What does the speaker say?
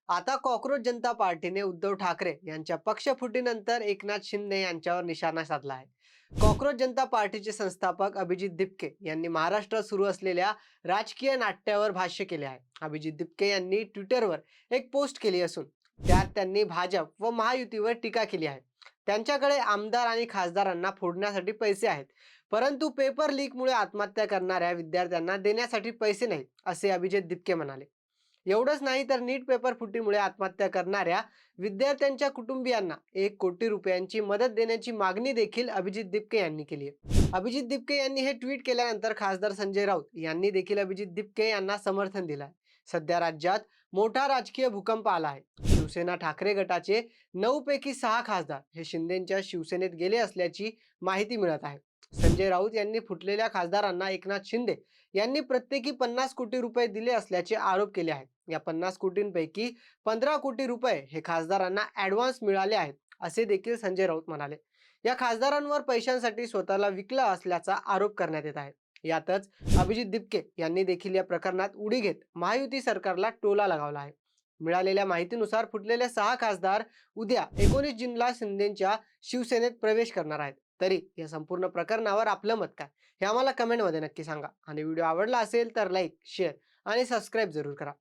आता कॉक्रोच जनता पार्टीने उद्धव ठाकरे यांच्या पक्षफुटीनंतर एकनाथ शिंदे यांच्यावर निशाणा साधला आहे. कॉक्रोच जनता पार्टीचे संस्थापक अभिजित दिपके यांनी महाराष्ट्रात सुरू असलेल्या राजकीय नाट्यावर भाष्य केले आहे. अभिजित दिपके यांनी ट्विटरवर एक पोस्ट केली असून त्यात त्यांनी भाजप व महायुतीवर टीका केली आहे. त्यांच्याकडे आमदार आणि खासदारांना फोडण्यासाठी पैसे आहेत, परंतु पेपर लीकमुळे आत्महत्या करणाऱ्या विद्यार्थ्यांना देण्यासाठी पैसे नाहीत, असे अभिजित दिपके म्हणाले. एवढंच नाही तर नीट पेपर फुटीमुळे आत्महत्या करणाऱ्या विद्यार्थ्यांच्या कुटुंबियांना 1 कोटी रुपयांची मदत देण्याची मागणी देखील अभिजित दिपके यांनी केली आहे. अभिजित दिपके यांनी हे ट्विट केल्यानंतर खासदार संजय राऊत यांनी देखील अभिजित दिपके यांना समर्थन दिलं आहे. सध्या राज्यात मोठा राजकीय भूकंप आला आहे. शिवसेना ठाकरे गटाचे 9 पैकी 6 खासदार हे शिंदेच्या शिवसेनेत गेले असल्याची माहिती मिळत आहे. संजय राऊत यांनी फुटलेल्या खासदारांना एकनाथ शिंदे यांनी प्रत्येकी 50 कोटी रुपये दिले असल्याचे आरोप केले आहेत. या 50 कोटींपैकी 15 कोटी रुपये हे खासदारांना ऍडव्हान्स मिळाले आहेत, असे देखील संजय राऊत म्हणाले. या खासदारांवर पैशांसाठी स्वतःला विकलं असल्याचा आरोप करण्यात येत आहे. यातच अभिजित दिपके यांनी देखील या प्रकरणात उडी घेत महायुती सरकारला टोला लगावला आहे. मिळालेल्या माहितीनुसार फुटलेले 6 खासदार उद्या 19 जूनला शिंदेच्या शिवसेनेत प्रवेश करणार आहेत. तरी या संपूर्ण प्रकरणावर आपलं मत काय, हे आम्हाला कमेंटमध्ये नक्की सांगा. आणि व्हिडिओ आवडला असेल तर लाईक, शेअर आणि सबस्क्राईब जरूर करा.